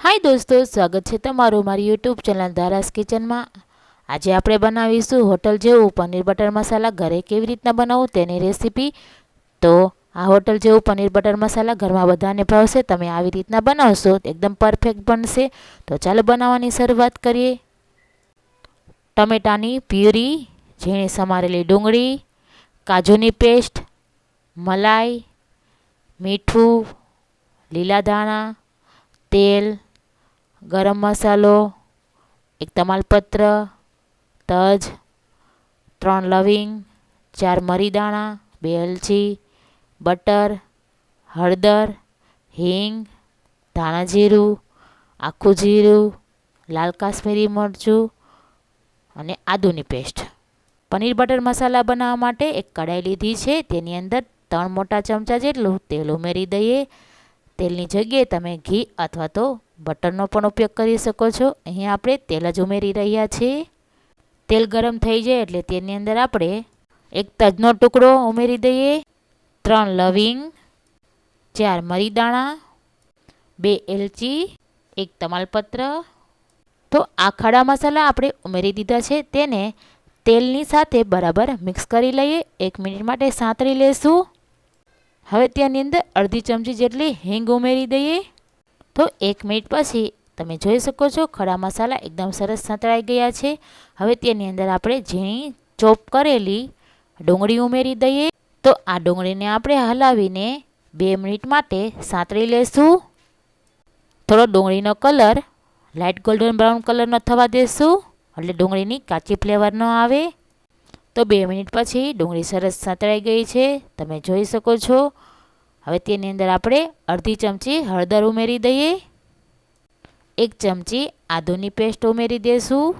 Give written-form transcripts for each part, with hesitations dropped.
હાય દોસ્તો, સ્વાગત છે તમારું મારી યુટ્યુબ ચેનલ ધારાસ કિચનમાં। આજે આપણે બનાવીશું હોટલ જેવું પનીર બટર મસાલા ઘરે કેવી રીતના બનાવવું તેની રેસીપી। તો આ હોટલ જેવું પનીર બટર મસાલા ઘરમાં બધાને ભાવશે। તમે આવી રીતના બનાવશો એકદમ પરફેક્ટ બનશે। તો ચાલો બનાવવાની શરૂઆત કરીએ। ટમેટાની પ્યુરી, ઝીણી સમારેલી ડુંગળી, કાજુની પેસ્ટ, મલાઈ, મીઠું, લીલા ધાણા, તેલ, ગરમ મસાલો, એક તમાલપત્ર, તજ, 3 લવિંગ, 4 મરી દાણા, 2 એલચી, બટર, હળદર, હિંગ, ધાણા જીરું, આખું જીરું, લાલ કાશ્મીરી મરચું અને આદુની પેસ્ટ। પનીર બટર મસાલા બનાવવા માટે એક કઢાઈ લીધી છે। તેની અંદર 3 મોટા ચમચા જેટલું તેલ ઉમેરી દઈએ। તેલની જગ્યાએ તમે ઘી અથવા તો બટરનો પણ ઉપયોગ કરી શકો છો। અહીં આપણે તેલ જ ઉમેરી રહ્યા છીએ। તેલ ગરમ થઈ જાય એટલે તેની અંદર આપણે એક તજનો ટુકડો ઉમેરી દઈએ, 3 લવિંગ, 4 મરી દાણા, 2 એલચી, એક તમાલપત્ર। તો આ ખડા મસાલા આપણે ઉમેરી દીધા છે। તેને તેલની સાથે બરાબર મિક્સ કરી લઈએ। 1 મિનિટ માટે સાંતળી લેશું। હવે તેની અંદર અડધી ચમચી જેટલી હિંગ ઉમેરી દઈએ। તો 1 મિનિટ પછી તમે જોઈ શકો છો ખડા મસાલા એકદમ સરસ સાંતળાઈ ગયા છે। હવે તેની અંદર આપણે ઝીણી ચોપ કરેલી ડુંગળી ઉમેરી દઈએ। તો આ ડુંગળીને આપણે હલાવીને 2 મિનિટ માટે સાંતળી લેશું। થોડો ડુંગળીનો કલર લાઇટ ગોલ્ડન બ્રાઉન કલરનો થવા દેશું એટલે ડુંગળીની કાચી ફ્લેવર ન આવે। તો 2 મિનિટ પછી ડુંગળી સરસ સાંતળાઈ ગઈ છે, તમે જોઈ શકો છો। હવે તેની અંદર આપણે અડધી ચમચી હળદર ઉમેરી દઈએ, 1 ચમચી આદુની પેસ્ટ ઉમેરી દઈશું।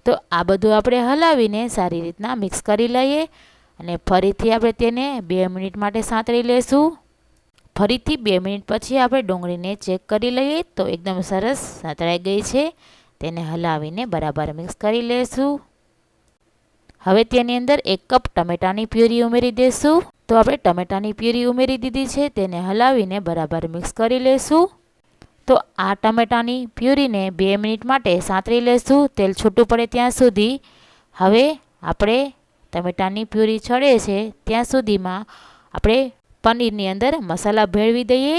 તો આ બધું આપણે હલાવીને સારી રીતના મિક્સ કરી લઈએ અને ફરીથી આપણે તેને 2 મિનિટ માટે સાંતળી લેશું। ફરીથી 2 મિનિટ પછી આપણે ડુંગળીને ચેક કરી લઈએ તો એકદમ સરસ સાંતળાઈ ગઈ છે। તેને હલાવીને બરાબર મિક્સ કરી લેશું। હવે તેની અંદર 1 કપ ટમેટાની પ્યુરી ઉમેરી દઈશું। તો આપણે ટમેટાની પ્યુરી ઉમેરી દીધી છે, તેને હલાવીને બરાબર મિક્સ કરી લેશું। તો આ ટમેટાની પ્યુરીને 2 મિનિટ માટે સાંતળી લેશું તેલ છૂટું પડે ત્યાં સુધી। હવે આપણે ટમેટાની પ્યુરી છળે છે ત્યાં સુધીમાં આપણે પનીરની અંદર મસાલા ભેળવી દઈએ।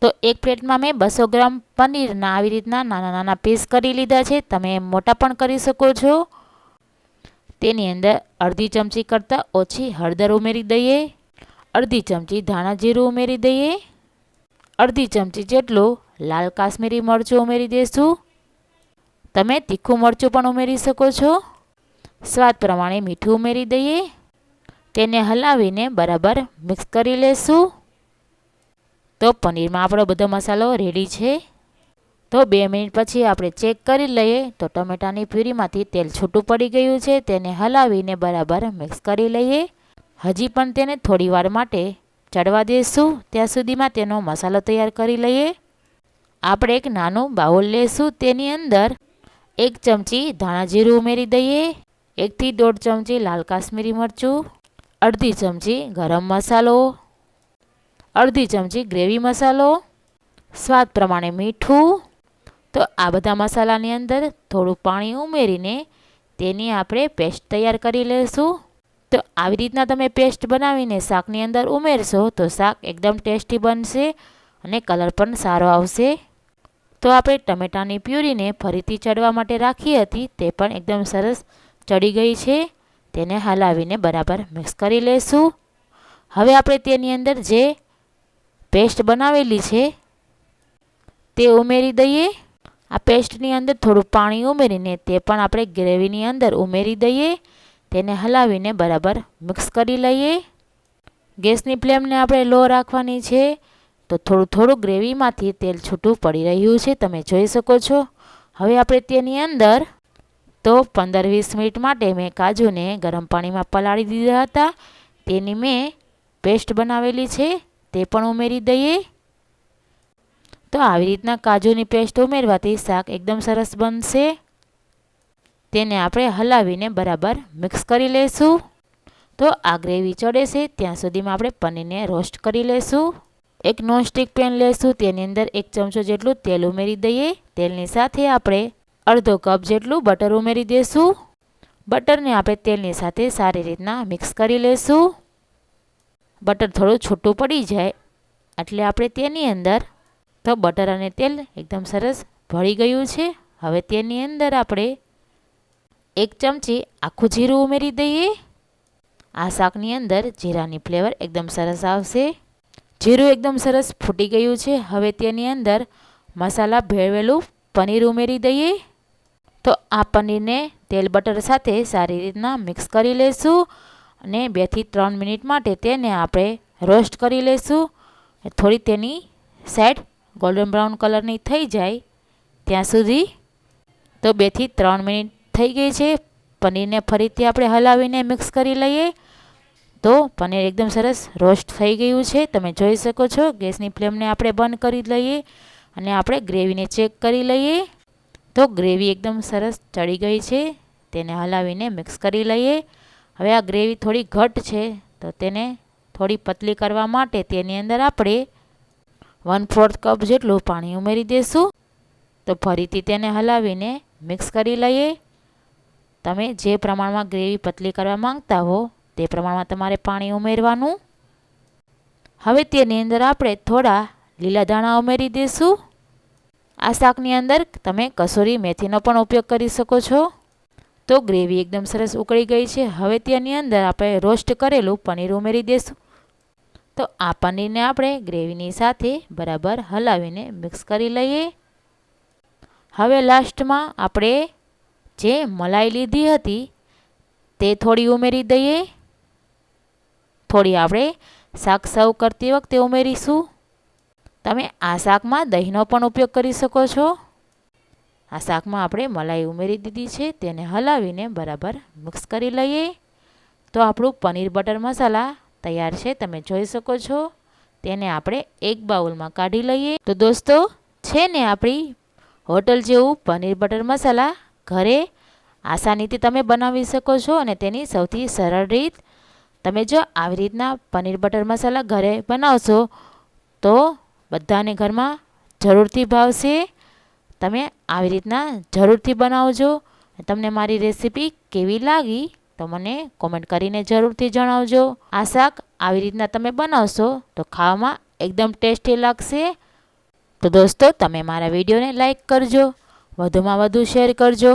તો એક પ્લેટમાં મેં 200 ગ્રામ પનીરના આવી રીતના નાના નાના પીસ કરી લીધા છે, તમે મોટા પણ કરી શકો છો। તેની અંદર અડધી ચમચી કરતાં ઓછી હળદર ઉમેરી દઈએ, અડધી ચમચી ધાણા જીરું ઉમેરી દઈએ, અડધી ચમચી જેટલું લાલ કાશ્મીરી મરચું ઉમેરી દઈશું। તમે તીખું મરચું પણ ઉમેરી શકો છો। સ્વાદ પ્રમાણે મીઠું ઉમેરી દઈએ, તેને હલાવીને બરાબર મિક્સ કરી લેશું। તો પનીરમાં આપણો બધો મસાલો રેડી છે। તો 2 મિનિટ પછી આપણે ચેક કરી લઈએ તો ટમેટાની પ્યુરીમાંથી તેલ છૂટું પડી ગયું છે, તેને હલાવીને બરાબર મિક્સ કરી લઈએ। હજી પણ તેને થોડી વાર માટે ચડવા દઈશું, ત્યાં સુધીમાં તેનો મસાલો તૈયાર કરી લઈએ। આપણે એક નાનું બાઉલ લેશું, તેની અંદર 1 ચમચી ધાણા જીરું ઉમેરી દઈએ, 1 થી 1.5 ચમચી લાલ કાશ્મીરી મરચું, અડધી ચમચી ગરમ મસાલો, અડધી ચમચી ગ્રેવી મસાલો, સ્વાદ પ્રમાણે મીઠું। તો આ બધા મસાલાની અંદર થોડું પાણી ઉમેરીને તેની આપણે પેસ્ટ તૈયાર કરી લઈશું। તો આવી રીતના તમે પેસ્ટ બનાવીને શાકની અંદર ઉમેરશો તો શાક એકદમ ટેસ્ટી બનશે અને કલર પણ સારો આવશે। તો આપણે ટમેટાની પ્યુરીને ફરીથી ચડવા માટે રાખી હતી, તે પણ એકદમ સરસ ચડી ગઈ છે, તેને હલાવીને બરાબર મિક્સ કરી લઈશું। હવે આપણે તેની અંદર જે પેસ્ટ બનાવેલી છે તે ઉમેરી દઈએ। આ પેસ્ટની અંદર થોડું પાણી ઉમેરીને તે પણ આપણે ગ્રેવીની અંદર ઉમેરી દઈએ, તેને હલાવીને બરાબર મિક્સ કરી લઈએ। ગેસની ફ્લેમને આપણે લો રાખવાની છે। તો થોડું થોડું ગ્રેવીમાંથી તેલ છૂટું પડી રહ્યું છે, તમે જોઈ શકો છો। હવે આપણે તેની અંદર તો 15-20 મિનિટ માટે મેં કાજુને ગરમ પાણીમાં પલાળી દીધા હતા, તેની મેં પેસ્ટ બનાવેલી છે તે પણ ઉમેરી દઈએ। તો આવી રીતના કાજુની પેસ્ટ ઉમેરવાથી શાક એકદમ સરસ બનશે। તેને આપણે હલાવીને બરાબર મિક્સ કરી લઈશું। તો આ ગ્રેવી ચડે છે ત્યાં સુધીમાં આપણે પનીરને રોસ્ટ કરી લઈશું। એક નોનસ્ટિક પેન લેશું, તેની અંદર 1 ચમચો જેટલું તેલ ઉમેરી દઈએ. તેલની સાથે આપણે અડધો કપ જેટલું બટર ઉમેરી દઈશું. બટરને આપણે તેલની સાથે સારી રીતના મિક્સ કરી લઈશું. બટર થોડું છૂટું પડી જાય એટલે આપણે તેની અંદર તો બટર અને તેલ એકદમ સરસ ભળી ગયું છે. હવે તેની અંદર આપણે 1 ચમચી આખું જીરું ઉમેરી દઈએ. આ શાકની અંદર જીરાની ફ્લેવર એકદમ સરસ આવશે. જીરું એકદમ સરસ ફૂટી ગયું છે. હવે તેની અંદર મસાલા ભેળવેલું પનીર ઉમેરી દઈએ. તો આ પનીરને તેલ બટર સાથે સારી રીતના મિક્સ કરી લઈશું અને 2 થી 3 મિનિટ માટે તેને આપણે રોસ્ટ કરી લઈશું. થોડી તેની સાઈડ ગોલ્ડન બ્રાઉન કલરની થઈ જાય ત્યાં સુધી. તો 2 થી 3 મિનિટ થઈ ગઈ છે. પનીરને ફરીથી આપણે હલાવીને મિક્સ કરી લઈએ. તો પનીર એકદમ સરસ રોસ્ટ થઈ ગયું છે. તમે જોઈ શકો છો. ગેસની ફ્લેમને આપણે બંધ કરી લઈએ અને આપણે ગ્રેવીને ચેક કરી લઈએ. તો ગ્રેવી એકદમ સરસ ચડી ગઈ છે. તેને હલાવીને મિક્સ કરી લઈએ. હવે આ ગ્રેવી થોડી ઘટ છે તો તેને થોડી પતલી કરવા માટે તેની અંદર આપણે 1/4 કપ જેટલું પાણી ઉમેરી દઈશું. તો ફરીથી તેને હલાવીને મિક્સ કરી લઈએ. તમે જે પ્રમાણમાં ગ્રેવી પતલી કરવા માંગતા હો તે પ્રમાણમાં તમારે પાણી ઉમેરવાનું. હવે તેની અંદર આપણે થોડા લીલા ધાણા ઉમેરી દઈશું. આ શાકની અંદર તમે કસૂરી મેથીનો પણ ઉપયોગ કરી શકો છો. તો ગ્રેવી એકદમ સરસ ઉકળી ગઈ છે. હવે તેની અંદર આપણે રોસ્ટ કરેલું પનીર ઉમેરી દઈશું. તો આ પનીરને આપણે ગ્રેવીની સાથે બરાબર હલાવીને મિક્સ કરી લઈએ. હવે લાસ્ટમાં આપણે જે મલાઈ લીધી હતી તે થોડી ઉમેરી દઈએ. થોડી આપણે શાક સર્વ કરતી વખતે ઉમેરીશું. તમે આ શાકમાં દહીંનો પણ ઉપયોગ કરી શકો છો. આ શાકમાં આપણે મલાઈ ઉમેરી દીધી છે. તેને હલાવીને બરાબર મિક્સ કરી લઈએ. તો આપણું પનીર બટર મસાલા તૈયાર છે. તમે જોઈ શકો છો. તેને આપણે એક બાઉલમાં કાઢી લઈએ. તો દોસ્તો છે ને આપણી હોટલ જેવું પનીર બટર મસાલા ઘરે આસાનીથી તમે બનાવી શકો છો. અને તેની સૌથી સરળ રીત, તમે જો આવી રીતના પનીર બટર મસાલા ઘરે બનાવશો તો બધાને ઘરમાં જરૂરથી ભાવશે. તમે આવી રીતના જરૂરથી બનાવજો. તમને મારી રેસીપી કેવી લાગી તો મને કોમેન્ટ કરીને જરૂરથી જણાવજો. આ શાક આવી રીતના તમે બનાવશો તો ખાવામાં એકદમ ટેસ્ટી લાગશે. તો દોસ્તો તમે મારા વિડીયોને લાઈક કરજો, વધુમાં વધુ શેર કરજો,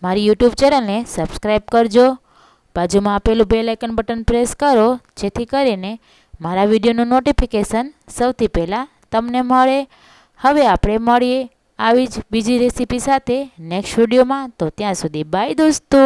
મારી યુટ્યુબ ચેનલને સબસ્ક્રાઈબ કરજો. બાજુમાં આપેલું બેલ આઇકન બટન પ્રેસ કરો જેથી કરીને મારા વિડીયોનું નોટિફિકેશન સૌથી પહેલાં તમને મળે. હવે આપણે મળીએ આવી જ બીજી રેસીપી સાથે નેક્સ્ટ વિડીયોમાં. તો ત્યાં સુધી બાય દોસ્તો.